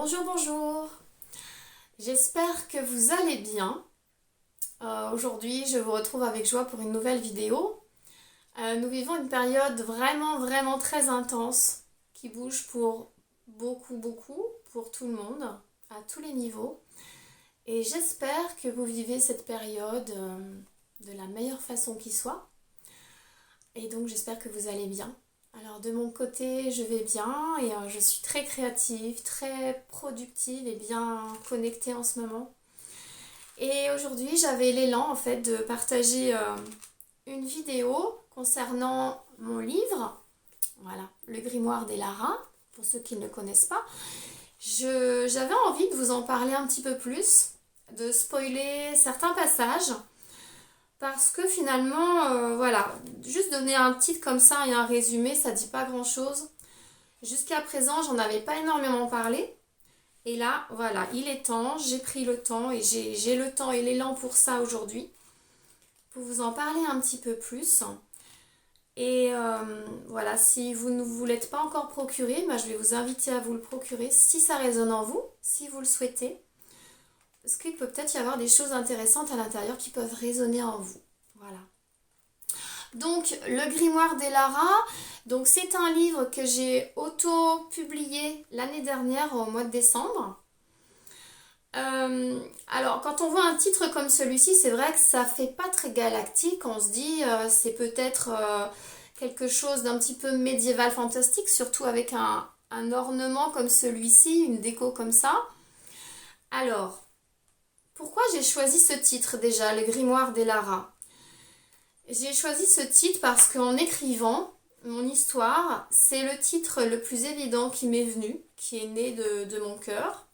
Bonjour, bonjour. J'espère que vous allez bien. Aujourd'hui, je vous retrouve avec joie pour une nouvelle vidéo. Nous vivons une période vraiment très intense qui bouge pour beaucoup, pour tout le monde, à tous les niveaux. Et j'espère que vous vivez cette période de la meilleure façon qui soit. Et donc, j'espère que vous allez bien. Alors de mon côté, je vais bien et je suis très créative, très productive et bien connectée en ce moment. Et aujourd'hui, j'avais l'élan en fait de partager une vidéo concernant mon livre, voilà, Le Grimoire d'Elara, pour ceux qui ne le connaissent pas. J'avais envie de vous en parler un petit peu plus, de spoiler certains passages. Parce que finalement, voilà, juste donner un titre comme ça et un résumé, ça dit pas grand-chose. Jusqu'à présent, j'en avais pas énormément parlé. Et là, voilà, il est temps, j'ai pris le temps et j'ai le temps et l'élan pour ça aujourd'hui. Pour vous en parler un petit peu plus. Et voilà, si vous ne vous l'êtes pas encore procuré, je vais vous inviter à vous le procurer si ça résonne en vous, si vous le souhaitez. Parce qu'il peut peut-être y avoir des choses intéressantes à l'intérieur qui peuvent résonner en vous. Voilà. Donc, Le Grimoire d'Elara, donc c'est un livre que j'ai auto-publié l'année dernière au mois de décembre. Alors, quand on voit un titre comme celui-ci, c'est vrai que ça fait pas très galactique. On se dit, c'est peut-être quelque chose d'un petit peu médiéval fantastique, surtout avec un ornement comme celui-ci, une déco comme ça. Alors, pourquoi j'ai choisi ce titre déjà, Le Grimoire d'Elara? J'ai choisi ce titre parce qu'en écrivant mon histoire, c'est le titre le plus évident qui m'est venu, qui est né de mon cœur.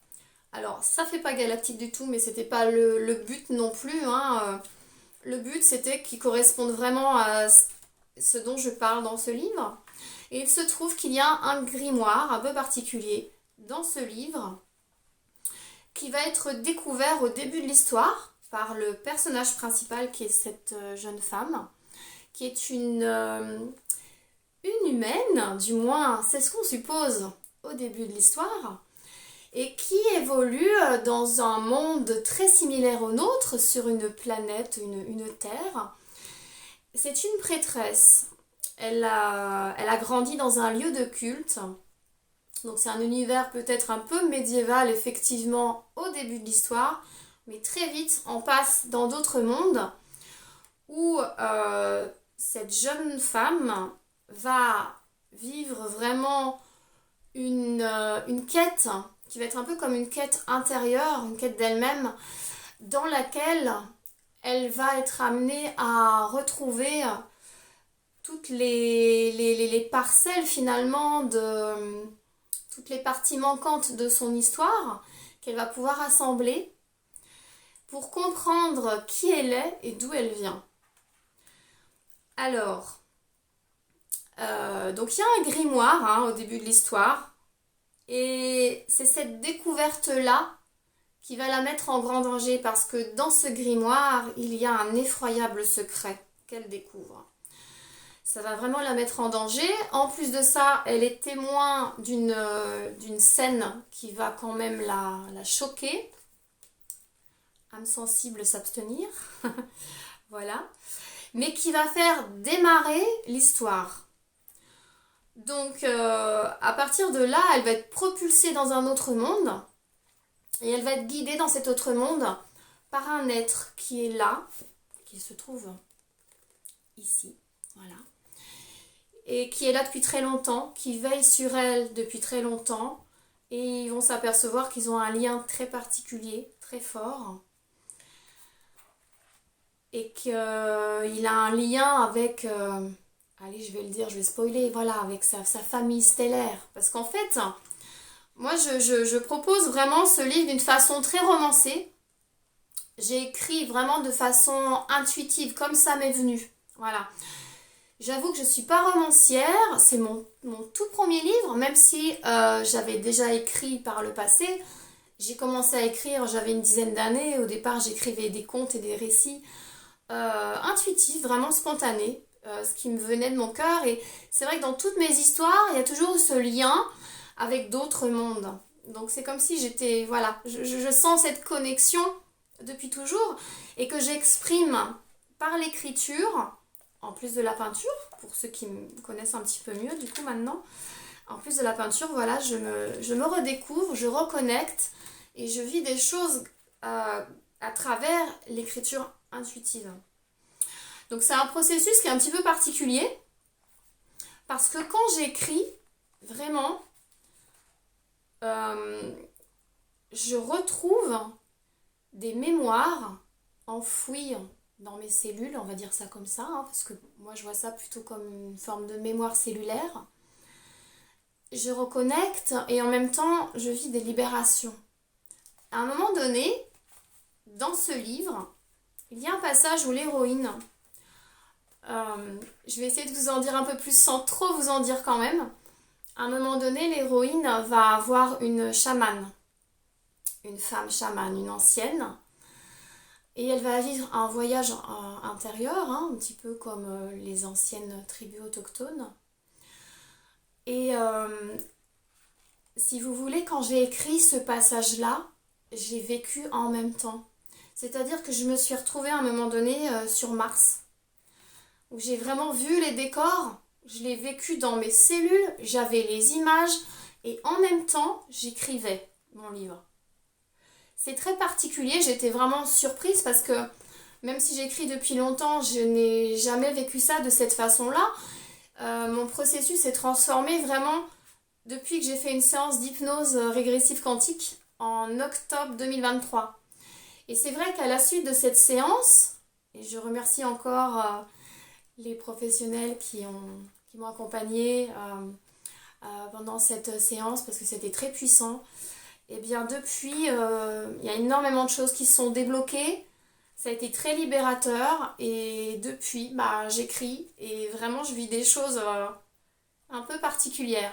Alors, ça fait pas galactique du tout, mais c'était pas le but non plus, hein. Le but, c'était qu'il corresponde vraiment à ce dont je parle dans ce livre. Et il se trouve qu'il y a un grimoire un peu particulier dans ce livre qui va être découvert au début de l'histoire par le personnage principal qui est cette jeune femme, qui est une humaine, du moins c'est ce qu'on suppose au début de l'histoire, et qui évolue dans un monde très similaire au nôtre, sur une planète, une terre. C'est une prêtresse. Elle a grandi dans un lieu de culte. Donc c'est un univers peut-être un peu médiéval, effectivement, au début de l'histoire, mais très vite, on passe dans d'autres mondes où cette jeune femme va vivre vraiment une quête qui va être un peu comme une quête intérieure, une quête d'elle-même, dans laquelle elle va être amenée à retrouver toutes les parcelles finalement de toutes les parties manquantes de son histoire qu'elle va pouvoir assembler pour comprendre qui elle est et d'où elle vient. Alors, donc il y a un grimoire au début de l'histoire et c'est cette découverte-là qui va la mettre en grand danger parce que dans ce grimoire, il y a un effroyable secret qu'elle découvre. Ça va vraiment la mettre en danger. En plus de ça, elle est témoin d'une scène qui va quand même la choquer. Âme sensible, s'abstenir. Voilà. Mais qui va faire démarrer l'histoire. Donc, à partir de là, elle va être propulsée dans un autre monde. Et elle va être guidée dans cet autre monde par un être qui est là, qui se trouve ici. Voilà. Et qui est là depuis très longtemps, qui veille sur elle depuis très longtemps, et ils vont s'apercevoir qu'ils ont un lien très particulier, très fort, et qu'il a un lien avec, allez je vais le dire, je vais spoiler, voilà, avec sa famille stellaire, parce qu'en fait, moi je propose vraiment ce livre d'une façon très romancée, j'ai écrit vraiment de façon intuitive, comme ça m'est venu, voilà. J'avoue que je ne suis pas romancière, c'est mon tout premier livre, même si j'avais déjà écrit par le passé. J'ai commencé à écrire, j'avais une dizaine d'années. Au départ, j'écrivais des contes et des récits intuitifs, vraiment spontanés, ce qui me venait de mon cœur. Et c'est vrai que dans toutes mes histoires, il y a toujours ce lien avec d'autres mondes. Donc c'est comme si j'étais, voilà, je sens cette connexion depuis toujours et que j'exprime par l'écriture, en plus de la peinture, pour ceux qui me connaissent un petit peu mieux du coup maintenant. En plus de la peinture, voilà, je me redécouvre, je reconnecte et je vis des choses à travers l'écriture intuitive. Donc c'est un processus qui est un petit peu particulier parce que quand j'écris, vraiment, je retrouve des mémoires enfouies dans mes cellules, on va dire ça comme ça, hein, parce que moi je vois ça plutôt comme une forme de mémoire cellulaire. Je reconnecte et en même temps je vis des libérations. À un moment donné, dans ce livre, il y a un passage où l'héroïne, je vais essayer de vous en dire un peu plus sans trop vous en dire quand même. À un moment donné, l'héroïne va avoir une chamane, une femme chamane, une ancienne, et elle va vivre un voyage intérieur, hein, un petit peu comme les anciennes tribus autochtones. Et si vous voulez, quand j'ai écrit ce passage-là, j'ai vécu en même temps. C'est-à-dire que je me suis retrouvée à un moment donné sur Mars, où j'ai vraiment vu les décors, je l'ai vécu dans mes cellules, j'avais les images, et en même temps, j'écrivais mon livre. C'est très particulier, j'étais vraiment surprise parce que même si j'écris depuis longtemps, je n'ai jamais vécu ça de cette façon-là. Mon processus s'est transformé vraiment depuis que j'ai fait une séance d'hypnose régressive quantique en octobre 2023. Et c'est vrai qu'à la suite de cette séance, et je remercie encore les professionnels qui m'ont accompagnée pendant cette séance parce que c'était très puissant, et bien depuis, il y a énormément de choses qui se sont débloquées. Ça a été très libérateur et depuis, j'écris et vraiment je vis des choses un peu particulières.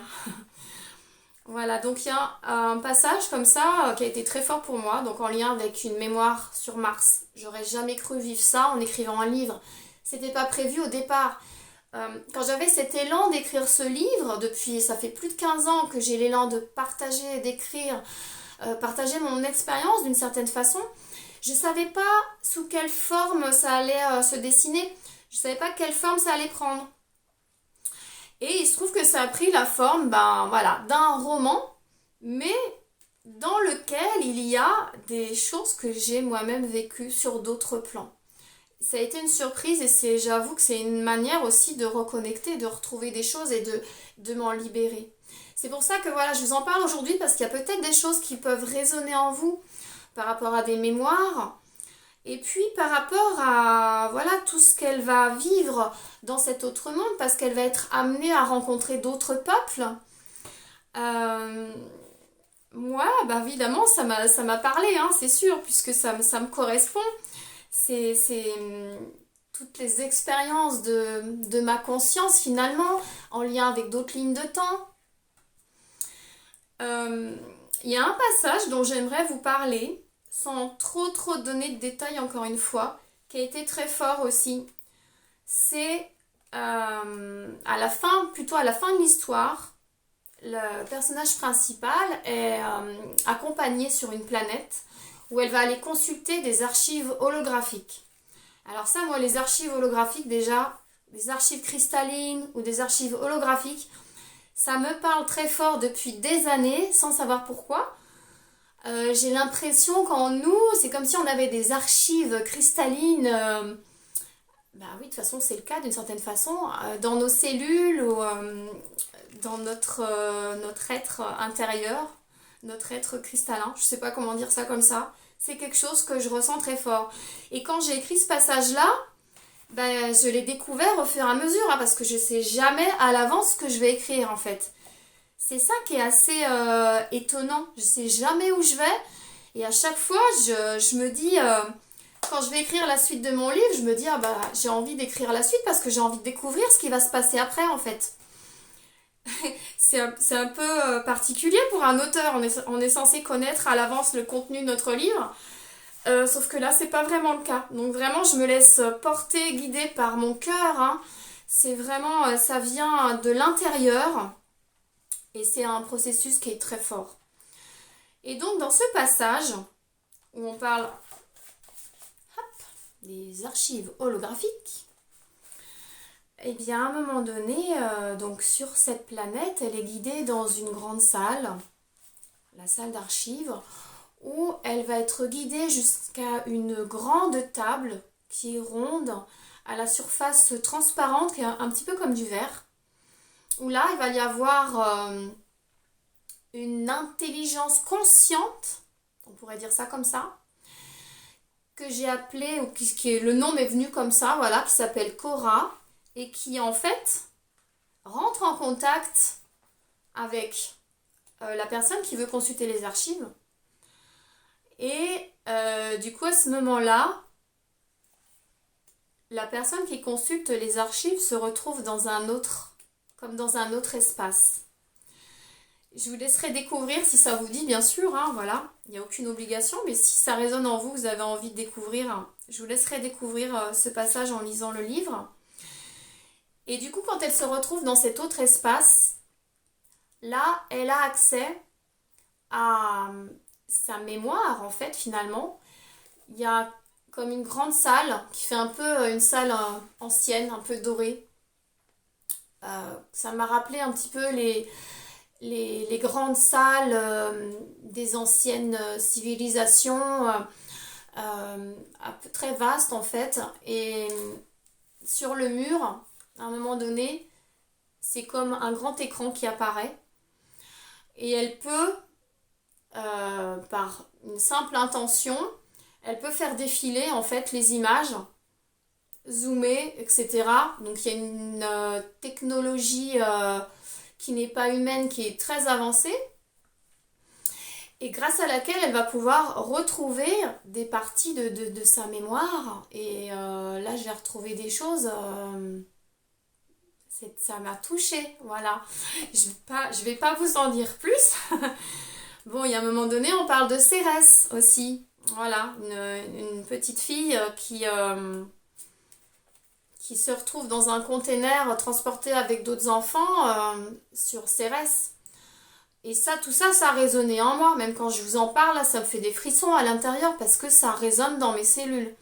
Voilà, donc il y a un passage comme ça qui a été très fort pour moi, donc en lien avec une mémoire sur Mars. J'aurais jamais cru vivre ça en écrivant un livre. C'était pas prévu au départ. Quand j'avais cet élan d'écrire ce livre, depuis, ça fait plus de 15 ans que j'ai l'élan de partager, d'écrire, partager mon expérience d'une certaine façon, je ne savais pas sous quelle forme ça allait se dessiner. Je ne savais pas quelle forme ça allait prendre. Et il se trouve que ça a pris la forme d'un roman, mais dans lequel il y a des choses que j'ai moi-même vécues sur d'autres plans. Ça a été une surprise et j'avoue que c'est une manière aussi de reconnecter, de retrouver des choses et de m'en libérer. C'est pour ça que voilà, je vous en parle aujourd'hui parce qu'il y a peut-être des choses qui peuvent résonner en vous par rapport à des mémoires et puis par rapport à voilà, tout ce qu'elle va vivre dans cet autre monde parce qu'elle va être amenée à rencontrer d'autres peuples. Moi, évidemment, ça m'a parlé, hein, c'est sûr, puisque ça me correspond. C'est toutes les expériences de ma conscience finalement en lien avec d'autres lignes de temps. Il y a un passage dont j'aimerais vous parler sans trop donner de détails encore une fois, qui a été très fort aussi. C'est à la fin de l'histoire, le personnage principal est accompagné sur une planète où elle va aller consulter des archives holographiques. Alors ça, moi, les archives holographiques, déjà, des archives cristallines ou des archives holographiques, ça me parle très fort depuis des années, sans savoir pourquoi. J'ai l'impression qu'en nous, c'est comme si on avait des archives cristallines. Oui, de toute façon, c'est le cas d'une certaine façon, dans nos cellules ou dans notre être intérieur, notre être cristallin. Je ne sais pas comment dire ça comme ça. C'est quelque chose que je ressens très fort. Et quand j'ai écrit ce passage-là, je l'ai découvert au fur et à mesure, hein, parce que je ne sais jamais à l'avance ce que je vais écrire en fait. C'est ça qui est assez étonnant. Je ne sais jamais où je vais. Et à chaque fois, je me dis, quand je vais écrire la suite de mon livre, je me dis, j'ai envie d'écrire la suite parce que j'ai envie de découvrir ce qui va se passer après en fait. C'est un peu particulier pour un auteur. On est censé connaître à l'avance le contenu de notre livre. Sauf que là, c'est pas vraiment le cas. Donc vraiment, je me laisse porter, guider par mon cœur. Hein. C'est vraiment, ça vient de l'intérieur. Et c'est un processus qui est très fort. Et donc dans ce passage où on parle des archives holographiques, et bien à un moment donné, donc sur cette planète, elle est guidée dans une grande salle, la salle d'archives, où elle va être guidée jusqu'à une grande table qui est ronde, à la surface transparente, qui est un petit peu comme du verre, où là il va y avoir une intelligence consciente, on pourrait dire ça comme ça, que j'ai appelé, ou le nom m'est venu comme ça, voilà, qui s'appelle Cora, et qui en fait rentre en contact avec la personne qui veut consulter les archives. Et du coup, à ce moment-là, la personne qui consulte les archives se retrouve dans un autre, comme dans un autre espace. Je vous laisserai découvrir si ça vous dit, bien sûr, hein, voilà. Il n'y a aucune obligation, mais si ça résonne en vous, vous avez envie de découvrir, hein, je vous laisserai découvrir ce passage en lisant le livre. Et du coup, quand elle se retrouve dans cet autre espace, là, elle a accès à sa mémoire, en fait, finalement. Il y a comme une grande salle qui fait un peu une salle ancienne, un peu dorée. Ça m'a rappelé un petit peu les grandes salles des anciennes civilisations, très vastes en fait. Et sur le mur, à un moment donné, c'est comme un grand écran qui apparaît. Et elle peut, par une simple intention, elle peut faire défiler en fait les images, zoomer, etc. Donc il y a une technologie qui n'est pas humaine, qui est très avancée, et grâce à laquelle elle va pouvoir retrouver des parties de sa mémoire. Et là, j'ai retrouvé des choses, ça m'a touchée, voilà. Je vais pas vous en dire plus. Bon, il y a un moment donné, on parle de Cérès aussi, voilà, une petite fille qui se retrouve dans un container transporté avec d'autres enfants sur Cérès. Et ça, tout ça, ça a résonné en moi. Même quand je vous en parle, là, ça me fait des frissons à l'intérieur parce que ça résonne dans mes cellules.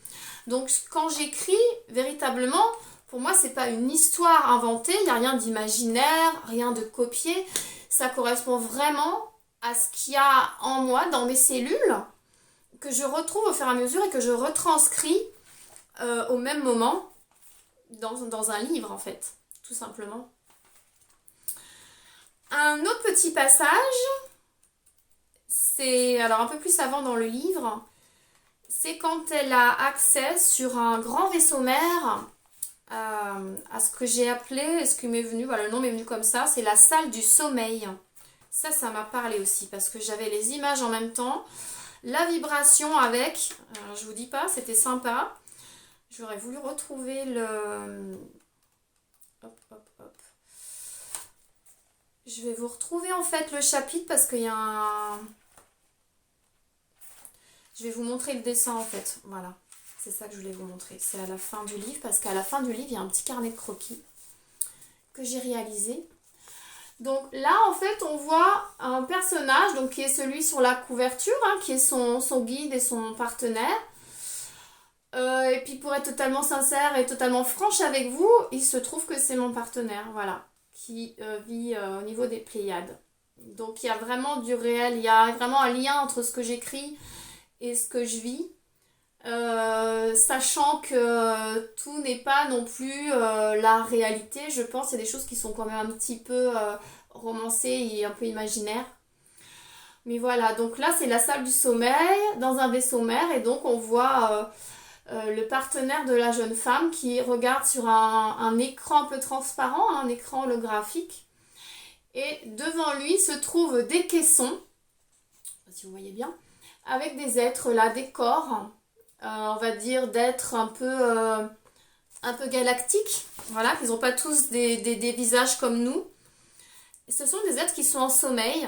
Donc, quand j'écris, véritablement, pour moi, c'est pas une histoire inventée. Il n'y a rien d'imaginaire, rien de copié. Ça correspond vraiment à ce qu'il y a en moi, dans mes cellules, que je retrouve au fur et à mesure et que je retranscris au même moment dans un livre, en fait, tout simplement. Un autre petit passage, c'est alors un peu plus avant dans le livre, c'est quand elle a accès sur un grand vaisseau mère à ce que j'ai appelé, ce qui m'est venu, voilà, le nom m'est venu comme ça, c'est la salle du sommeil. Ça m'a parlé aussi parce que j'avais les images en même temps, la vibration avec, je vous dis pas, c'était sympa. J'aurais voulu retrouver le... Hop, hop, hop. Je vais vous retrouver en fait le chapitre parce qu'il y a un... Je vais vous montrer le dessin en fait, voilà. C'est ça que je voulais vous montrer. C'est à la fin du livre parce qu'à la fin du livre, il y a un petit carnet de croquis que j'ai réalisé. Donc là, en fait, on voit un personnage donc, qui est celui sur la couverture, hein, qui est son guide et son partenaire. Et puis pour être totalement sincère et totalement franche avec vous, il se trouve que c'est mon partenaire, voilà, qui vit au niveau des Pléiades. Donc il y a vraiment du réel, il y a vraiment un lien entre ce que j'écris et ce que je vis. Sachant que tout n'est pas non plus la réalité, je pense, il y a des choses qui sont quand même un petit peu romancées et un peu imaginaires. Mais voilà, donc là c'est la salle du sommeil dans un vaisseau mère et donc on voit le partenaire de la jeune femme qui regarde sur un écran un peu transparent, un écran holographique. Et devant lui se trouvent des caissons, si vous voyez bien, avec des êtres là, des corps, on va dire d'êtres un peu galactiques, voilà, qu'ils n'ont pas tous des visages comme nous. Et ce sont des êtres qui sont en sommeil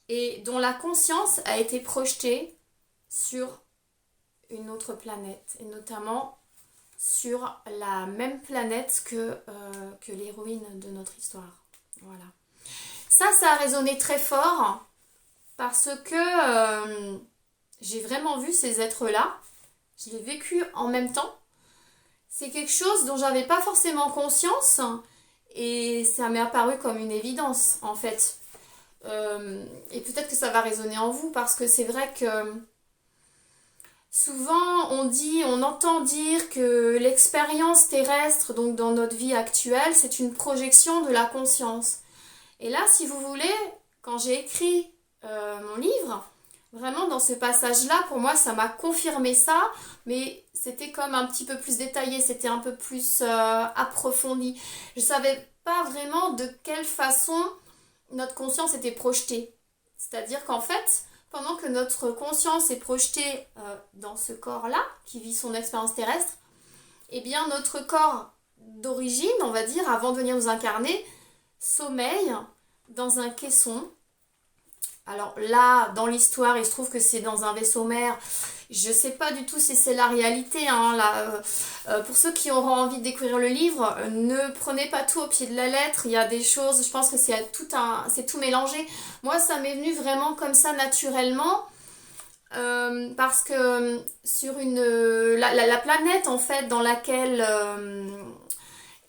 et dont la conscience a été projetée sur une autre planète, et notamment sur la même planète que l'héroïne de notre histoire. Voilà. Ça a résonné très fort parce que j'ai vraiment vu ces êtres-là. Je l'ai vécu en même temps. C'est quelque chose dont j'avais pas forcément conscience et ça m'est apparu comme une évidence en fait. Et peut-être que ça va résonner en vous parce que c'est vrai que souvent on entend dire que l'expérience terrestre, donc dans notre vie actuelle, c'est une projection de la conscience. Et là, si vous voulez, quand j'ai écrit mon livre, vraiment dans ce passage-là, pour moi, ça m'a confirmé ça, mais c'était comme un petit peu plus détaillé, c'était un peu plus approfondi. Je ne savais pas vraiment de quelle façon notre conscience était projetée. C'est-à-dire qu'en fait, pendant que notre conscience est projetée dans ce corps-là, qui vit son expérience terrestre, eh bien notre corps d'origine, on va dire, avant de venir nous incarner, sommeille dans un caisson. Alors là, dans l'histoire, il se trouve que c'est dans un vaisseau mère. Je ne sais pas du tout si c'est la réalité. Hein, là, pour ceux qui auront envie de découvrir le livre, ne prenez pas tout au pied de la lettre. Il y a des choses, je pense que c'est tout mélangé. Moi, ça m'est venu vraiment comme ça naturellement. Parce que sur la planète en fait dans laquelle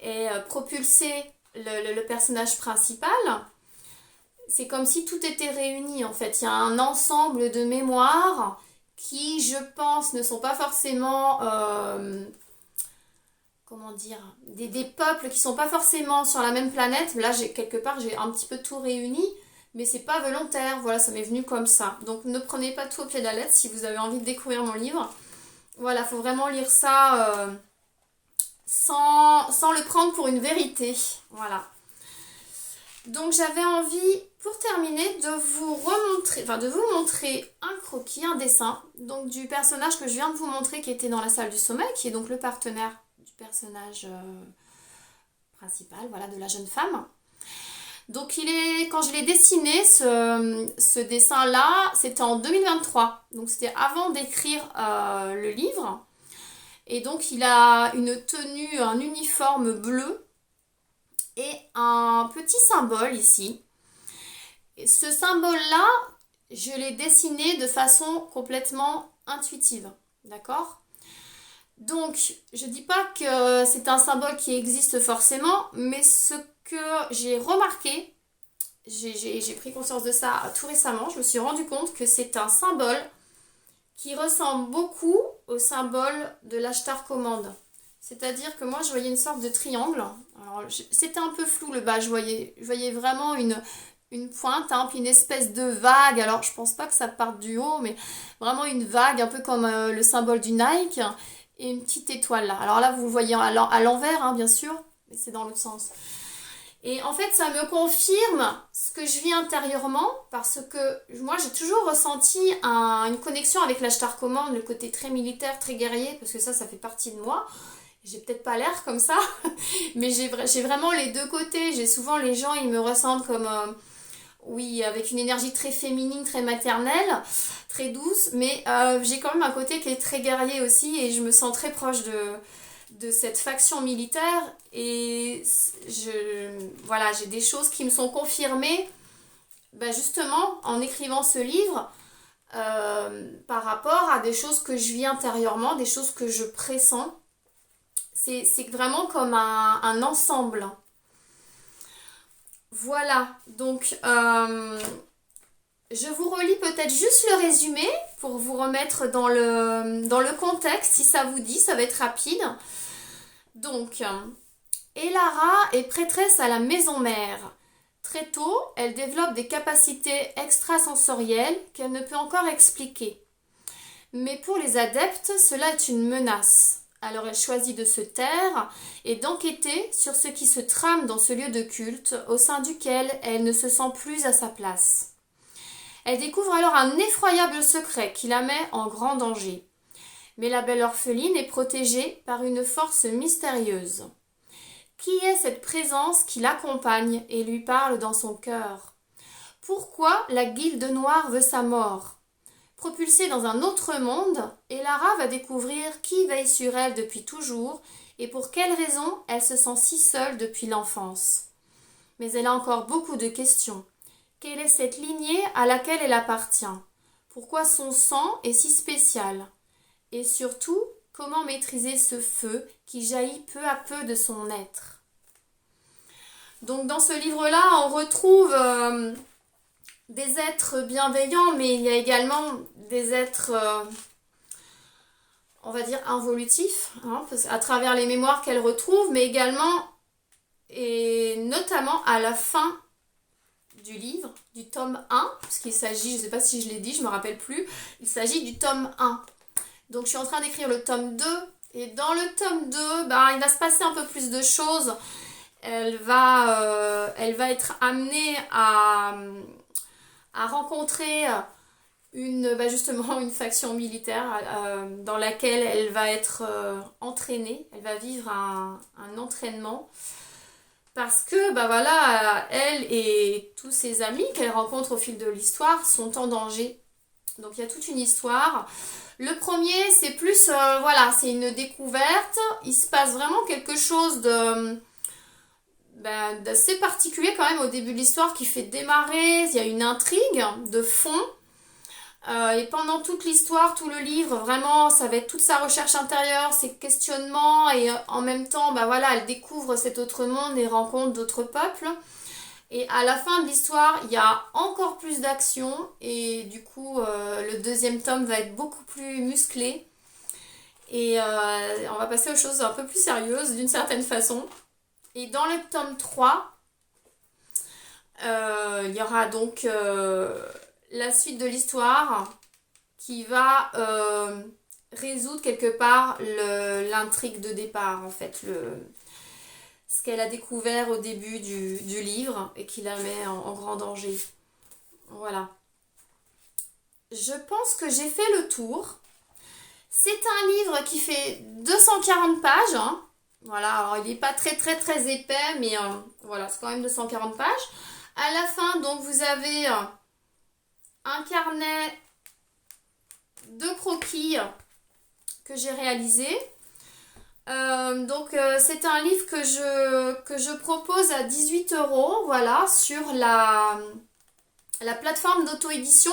est propulsé le personnage principal, c'est comme si tout était réuni en fait. Il y a un ensemble de mémoires qui, je pense, ne sont pas forcément, comment dire, des peuples qui sont pas forcément sur la même planète. Là, quelque part, j'ai un petit peu tout réuni, mais c'est pas volontaire. Voilà, ça m'est venu comme ça. Donc, ne prenez pas tout au pied de la lettre si vous avez envie de découvrir mon livre. Voilà, faut vraiment lire ça sans le prendre pour une vérité. Voilà. Donc j'avais envie, pour terminer, de vous montrer un croquis, un dessin, donc du personnage que je viens de vous montrer qui était dans la salle du sommeil, qui est donc le partenaire du personnage principal, voilà, de la jeune femme. Donc quand je l'ai dessiné, ce dessin-là, c'était en 2023, donc c'était avant d'écrire le livre. Et donc il a une tenue, un uniforme bleu, et un petit symbole ici. Et ce symbole-là, je l'ai dessiné de façon complètement intuitive. D'accord ? Donc, je ne dis pas que c'est un symbole qui existe forcément, mais ce que j'ai remarqué, j'ai pris conscience de ça tout récemment, je me suis rendu compte que c'est un symbole qui ressemble beaucoup au symbole de l'Ashtar Commande. C'est-à-dire que moi, je voyais une sorte de triangle. Alors, c'était un peu flou le bas. Je voyais vraiment une pointe, hein, puis une espèce de vague. Alors, je pense pas que ça parte du haut, mais vraiment une vague, un peu comme le symbole du Nike. Et une petite étoile là. Alors là, vous le voyez à l'envers, hein, bien sûr, mais c'est dans l'autre sens. Et en fait, ça me confirme ce que je vis intérieurement, parce que moi, j'ai toujours ressenti une connexion avec l'Ashtar Commande, le côté très militaire, très guerrier, parce que ça fait partie de moi. J'ai peut-être pas l'air comme ça, mais j'ai vraiment les deux côtés. J'ai souvent les gens, ils me ressentent comme, oui, avec une énergie très féminine, très maternelle, très douce, mais j'ai quand même un côté qui est très guerrier aussi, et je me sens très proche de cette faction militaire, et voilà, j'ai des choses qui me sont confirmées, justement, en écrivant ce livre, par rapport à des choses que je vis intérieurement, des choses que je pressens. C'est vraiment comme un ensemble. Voilà, donc je vous relis peut-être juste le résumé pour vous remettre dans le contexte, si ça vous dit, ça va être rapide. Donc, Elara est prêtresse à la maison mère. Très tôt, elle développe des capacités extrasensorielles qu'elle ne peut encore expliquer. Mais pour les adeptes, cela est une menace. Alors elle choisit de se taire et d'enquêter sur ce qui se trame dans ce lieu de culte au sein duquel elle ne se sent plus à sa place. Elle découvre alors un effroyable secret qui la met en grand danger. Mais la belle orpheline est protégée par une force mystérieuse. Qui est cette présence qui l'accompagne et lui parle dans son cœur ? Pourquoi la Guilde Noire veut sa mort ? Propulsée dans un autre monde, Elara va découvrir qui veille sur elle depuis toujours et pour quelle raison elle se sent si seule depuis l'enfance. Mais elle a encore beaucoup de questions. Quelle est cette lignée à laquelle elle appartient? Pourquoi son sang est si spécial? Et surtout, comment maîtriser ce feu qui jaillit peu à peu de son être? Donc dans ce livre-là, on retrouve des êtres bienveillants, mais il y a également des êtres, on va dire, involutifs, hein, à travers les mémoires qu'elle retrouve, mais également, et notamment à la fin du livre, du tome 1, puisqu'il s'agit, je ne sais pas si je l'ai dit, je ne me rappelle plus, il s'agit du tome 1. Donc je suis en train d'écrire le tome 2, et dans le tome 2, ben, il va se passer un peu plus de choses. Elle va être amenée à rencontrer justement une faction militaire dans laquelle elle va être entraînée. Elle va vivre un entraînement parce que voilà, elle et tous ses amis qu'elle rencontre au fil de l'histoire sont en danger. Donc il y a toute une histoire. Le premier, c'est plus, voilà, c'est une découverte. Il se passe vraiment quelque chose d'assez particulier quand même au début de l'histoire qui fait démarrer. Il y a une intrigue de fond. Et pendant toute l'histoire, tout le livre, vraiment, ça va être toute sa recherche intérieure, ses questionnements, et en même temps, voilà, elle découvre cet autre monde et rencontre d'autres peuples. Et à la fin de l'histoire, il y a encore plus d'action, et du coup, le deuxième tome va être beaucoup plus musclé. Et on va passer aux choses un peu plus sérieuses, d'une certaine façon. Et dans le tome 3, il y aura donc la suite de l'histoire qui va résoudre quelque part l'intrigue de départ, en fait, ce qu'elle a découvert au début du livre et qui la met en grand danger. Voilà. Je pense que j'ai fait le tour. C'est un livre qui fait 240 pages, hein. Voilà, alors il n'est pas très très très épais, mais voilà, c'est quand même 240 pages. À la fin, donc, vous avez un carnet de croquis que j'ai réalisé. C'est un livre que je propose à 18 €, voilà, sur la plateforme d'auto-édition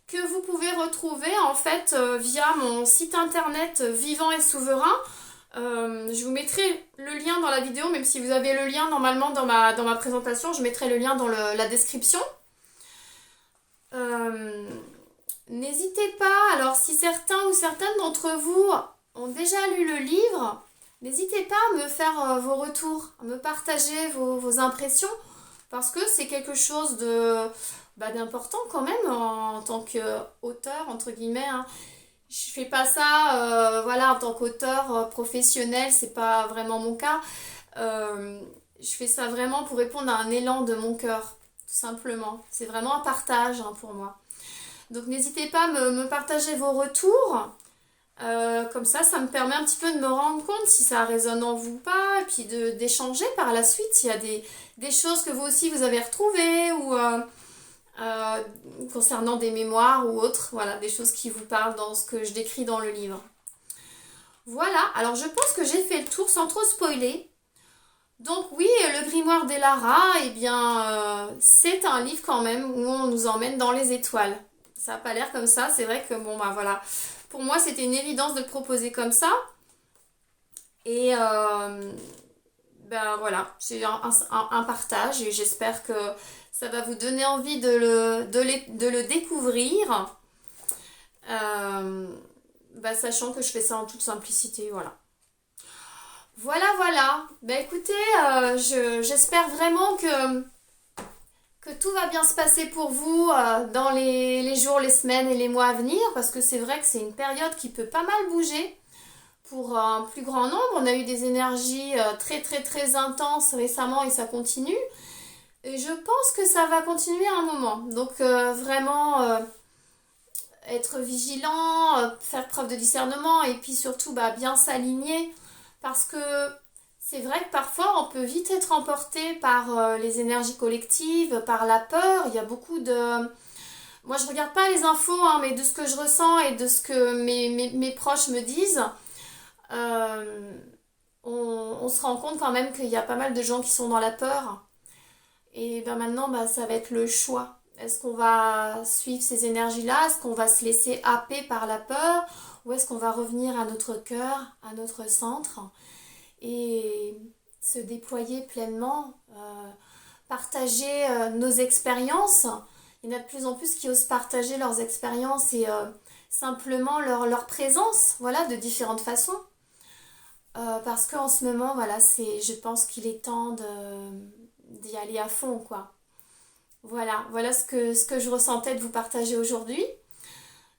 que vous pouvez retrouver en fait via mon site internet Vivant et Souverain. Je vous mettrai le lien dans la vidéo, même si vous avez le lien normalement dans ma présentation, je mettrai le lien dans la description. N'hésitez pas, alors si certains ou certaines d'entre vous ont déjà lu le livre, n'hésitez pas à me faire vos retours, à me partager vos impressions, parce que c'est quelque chose d'important quand même en tant qu'auteur, entre guillemets, hein. Je fais pas ça voilà, en tant qu'auteur professionnel, c'est pas vraiment mon cas. Je fais ça vraiment pour répondre à un élan de mon cœur, tout simplement. C'est vraiment un partage, hein, pour moi. Donc n'hésitez pas à me partager vos retours. Comme ça me permet un petit peu de me rendre compte si ça résonne en vous ou pas, et puis d'échanger par la suite s'il y a des choses que vous aussi vous avez retrouvées ou concernant des mémoires ou autres, voilà, des choses qui vous parlent dans ce que je décris dans le livre. Voilà, alors je pense que j'ai fait le tour sans trop spoiler. Donc oui, le grimoire d'Elara, eh bien, c'est un livre quand même où on nous emmène dans les étoiles. Ça n'a pas l'air comme ça, c'est vrai que bon, voilà. Pour moi, c'était une évidence de le proposer comme ça. Et voilà, c'est un partage et j'espère que ça va vous donner envie de le découvrir. Sachant que je fais ça en toute simplicité, voilà. Voilà. Écoutez, j'espère vraiment que tout va bien se passer pour vous dans les jours, les semaines et les mois à venir, parce que c'est vrai que c'est une période qui peut pas mal bouger pour un plus grand nombre. On a eu des énergies très très très intenses récemment et ça continue. Et je pense que ça va continuer à un moment. Donc vraiment être vigilant, faire preuve de discernement et puis surtout bien s'aligner, parce que c'est vrai que parfois on peut vite être emporté par les énergies collectives, par la peur. Il y a beaucoup de... Moi je regarde pas les infos, hein, mais de ce que je ressens et de ce que mes proches me disent, on se rend compte quand même qu'il y a pas mal de gens qui sont dans la peur. Et maintenant ça va être le choix. Est-ce qu'on va suivre ces énergies-là? Est-ce qu'on va se laisser happer par la peur? Ou est-ce qu'on va revenir à notre cœur, à notre centre et se déployer pleinement, partager nos expériences? Il y en a de plus en plus qui osent partager leurs expériences et simplement leur présence, voilà, de différentes façons. Parce qu'en ce moment, voilà, je pense qu'il est temps d'y aller à fond, quoi. Voilà ce que je ressentais de vous partager aujourd'hui.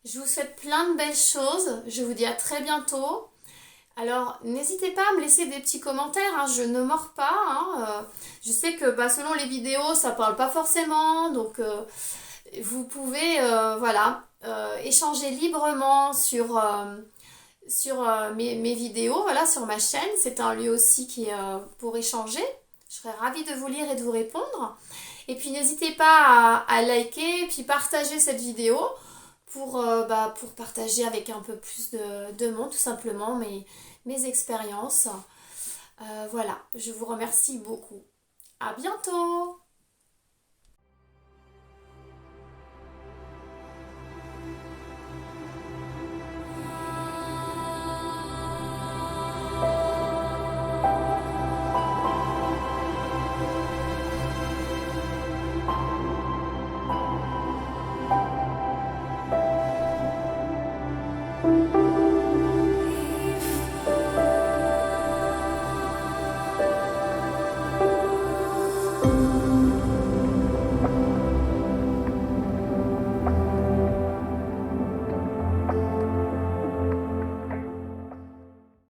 Je vous souhaite plein de belles choses. Je vous dis à très bientôt. Alors, n'hésitez pas à me laisser des petits commentaires, hein, je ne mords pas. Hein, je sais que selon les vidéos, ça parle pas forcément. Donc, vous pouvez voilà, échanger librement sur mes vidéos, voilà, sur ma chaîne. C'est un lieu aussi qui est pour échanger. Je serais ravie de vous lire et de vous répondre. Et puis n'hésitez pas à liker et puis partager cette vidéo pour partager avec un peu plus de monde, tout simplement, mes expériences. Voilà, je vous remercie beaucoup. À bientôt!